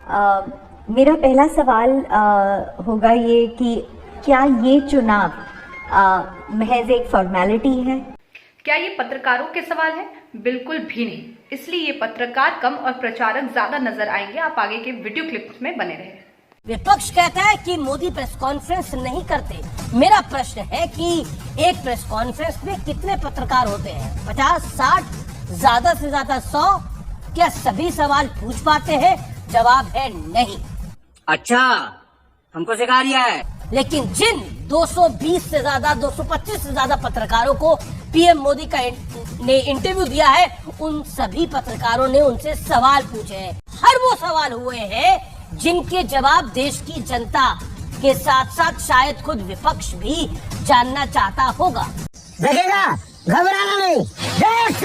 मेरा पहला सवाल होगा ये कि क्या ये चुनाव महज एक फॉर्मेलिटी है? क्या ये पत्रकारों के सवाल है? बिल्कुल भी नहीं। इसलिए ये पत्रकार कम और प्रचारक ज्यादा नजर आएंगे। आप आगे के वीडियो क्लिप्स में बने रहे। विपक्ष कहता है कि मोदी प्रेस कॉन्फ्रेंस नहीं करते। मेरा प्रश्न है कि एक प्रेस कॉन्फ्रेंस में कितने पत्रकार होते हैं? 50, 60, ज्यादा से ज्यादा 100? क्या सभी सवाल पूछ पाते हैं? जवाब है नहीं। अच्छा, हमको सिखा दिया है। लेकिन जिन 220 से ज्यादा 225 से ज्यादा पत्रकारों को पीएम मोदी ने इंटरव्यू दिया है, उन सभी पत्रकारों ने उनसे सवाल पूछे हैं। हर वो सवाल हुए हैं जिनके जवाब देश की जनता के साथ साथ शायद खुद विपक्ष भी जानना चाहता होगा। देखेगा, घबराना नहीं, देख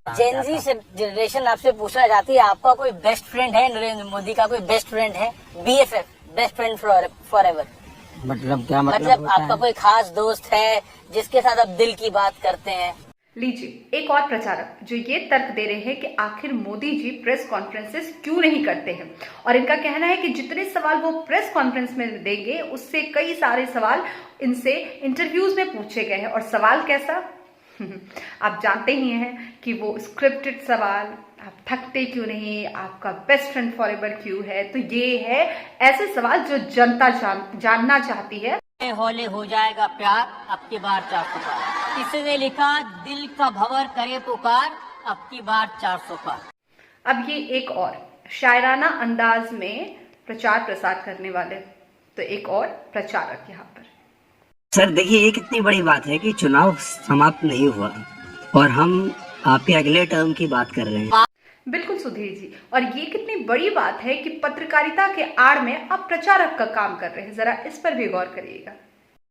जेनजी से जनरेशन आपसे पूछना चाहती है, आपका कोई बेस्ट फ्रेंड है? नरेंद्र मोदी का कोई बेस्ट फ्रेंड है? BFF, best friend for ever. मतलब क्या मतलब आपका कोई खास दोस्त है जिसके साथ आप दिल की बात करते हैं? लीजिए एक और प्रचारक जो ये तर्क दे रहे हैं कि आखिर मोदी जी प्रेस कॉन्फ्रेंसेस क्यों नहीं करते हैं, और इनका कहना है कि जितने सवाल वो प्रेस कॉन्फ्रेंस में देंगे उससे कई सारे सवाल इनसे इंटरव्यूज में पूछे गए हैं। और सवाल कैसा? आप जानते ही हैं कि वो स्क्रिप्टेड सवाल, आप थकते क्यों नहीं, आपका बेस्ट फ्रेंड फॉरएवर क्यों है। तो ये है ऐसे सवाल जो जनता जानना चाहती है। होले हो जाएगा प्यार, अब की बार 400 पार। इसने लिखा दिल का भंवर करे पुकार, अब की बार 400 पार। अब ये एक और शायराना अंदाज में प्रचार प्रसार करने वाले तो एक और प्रचारक यहाँ पर। सर देखिए, ये कितनी बड़ी बात है कि चुनाव समाप्त नहीं हुआ और हम आपके अगले टर्म की बात कर रहे हैं। बिल्कुल सुधीर जी, और ये कितनी बड़ी बात है कि पत्रकारिता के आड़ में आप प्रचारक का काम कर रहे हैं। जरा इस पर भी गौर करिएगा।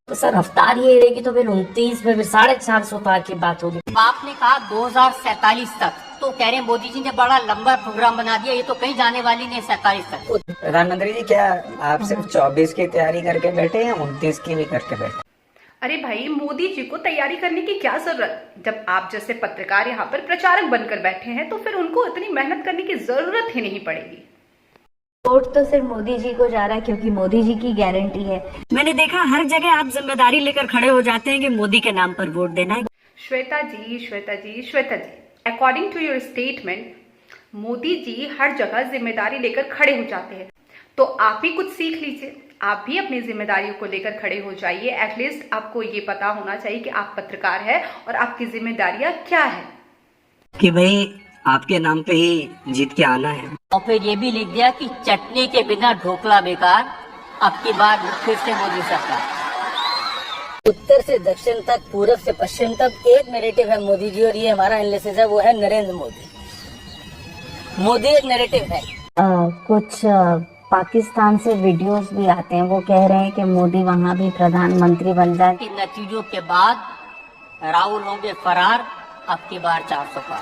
तो सर रफ्तार ये रहेगी तो फिर 29 में 450 पार की बात होगी। आपने कहा 2047 तक, तो कह रहे हैं मोदी जी ने बड़ा लंबा प्रोग्राम बना दिया, ये तो कहीं जाने वाली नहीं 47 तक। प्रधानमंत्री जी, क्या आप सिर्फ 24 की तैयारी करके बैठे या 29 की भी करके बैठे? अरे भाई, मोदी जी को तैयारी करने की क्या जरूरत? जब आप जैसे पत्रकार यहाँ पर प्रचारक बनकर बैठे हैं तो फिर उनको इतनी मेहनत करने की जरूरत ही नहीं पड़ेगी। वोट तो सिर्फ मोदी जी को जा रहा है क्योंकि मोदी जी की गारंटी है। मैंने देखा हर जगह आप जिम्मेदारी लेकर खड़े हो जाते हैं कि मोदी के नाम पर वोट देना है। Shweta ji, according to your statement, Modi ji हर जगह जिम्मेदारी लेकर खड़े हो जाते हैं। तो आप ही कुछ सीख लीजिए, आप भी अपनी जिम्मेदारियों को लेकर खड़े हो जाइए। एटलीस्ट आपको ये पता होना चाहिए कि आप पत्रकार हैं और आपकी जिम्मेदारियां क्या है। कि भाई आपके नाम पे ही जीत के आना है। और फिर ये भी लिख दिया कि चटनी के बिना ढोकला बेकार, अब की बार फिर से मोदी सरकार। उत्तर से दक्षिण तक, पूरब से पश्चिम तक एक नैरेटिव है मोदी जी, और ये हमारा एनालिसिस है, वो है नरेंद्र मोदी। मोदी एक नैरेटिव है। कुछ पाकिस्तान से वीडियोस भी आते हैं, वो कह रहे हैं कि मोदी वहाँ भी प्रधानमंत्री बन जाए। इन नतीजों के बाद राहुल होंगे फरार, अब की बार 400 पार।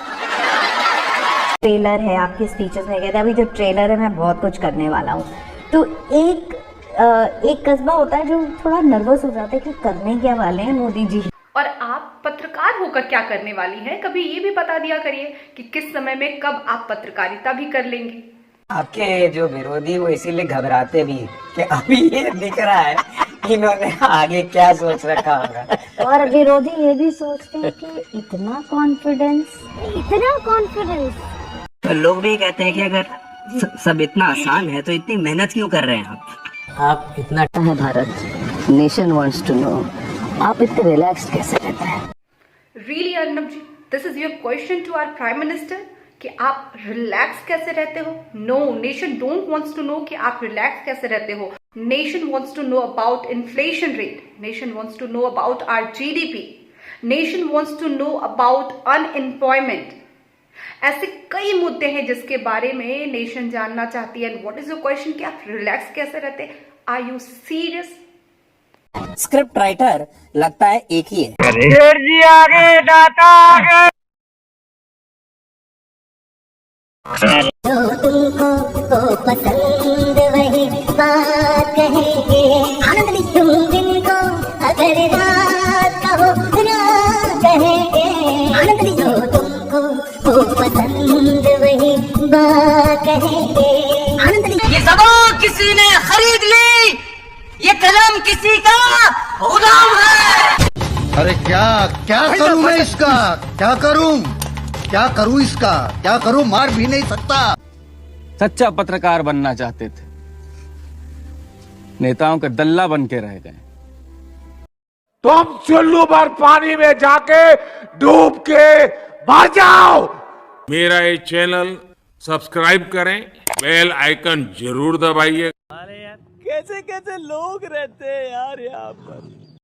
ट्रेलर है आपके स्पीचेस में, कहते हैं अभी जो ट्रेलर है मैं बहुत कुछ करने वाला हूँ। तो एक कस्बा होता है जो थोड़ा नर्वस हो जाता है कि करने क्या वाले हैं मोदी जी। और आप पत्रकार होकर क्या करने वाली हैं, कभी ये भी बता दिया करिए कि किस समय में कब आप पत्रकारिता भी कर लेंगे। आपके जो विरोधी वो इसीलिए घबराते भी कि अभी ये दिख रहा है इन्होंने आगे क्या सोच रखा होगा। और विरोधी ये भी सोचते हैं कि इतना कॉन्फिडेंस। तो लोग भी कहते हैं कि अगर सब इतना आसान है तो इतनी मेहनत क्यों कर रहे हैं आप इतना है Bharat, nation wants to know, आप इतने रिलैक्स्ड कैसे रहते हैं? Really Arnab ji, this is your question to our prime minister कि आप रिलैक्स कैसे रहते हो? No, nation don't wants to know कि आप रिलैक्स कैसे रहते हो। Nation wants to know about inflation rate, nation wants to know about our GDP, nation wants to know about unemployment. ऐसे कई मुद्दे हैं जिसके बारे में नेशन जानना चाहती है। व्हाट इज योर क्वेश्चन कि आप रिलैक्स कैसे रहते? Are you serious? Script writer लगता है एक ही है। जो तुमको पसंद वही बात कहेंगे, आनंद तुम दिन को अगर रात कहो ना कहेंगे, आनंद जो तुमको पसंद वही बात कहेंगे। कहेंगे। आनंद लीजिए। ये ज़बान किसी ने खरीद ली, ये कलम किसी का गुलाम है। अरे क्या क्या करूं मैं इसका, क्या करूं इसका, क्या करूं, मार भी नहीं सकता। सच्चा पत्रकार बनना चाहते थे, नेताओं के दल्ला बन के रह गए। तुम चुल्लू भर पानी में जाके डूब के मर जाओ। मेरा ये चैनल सब्सक्राइब करें, बेल आइकन जरूर दबाइए। कैसे कैसे लोग रहते हैं यार यहाँ पर।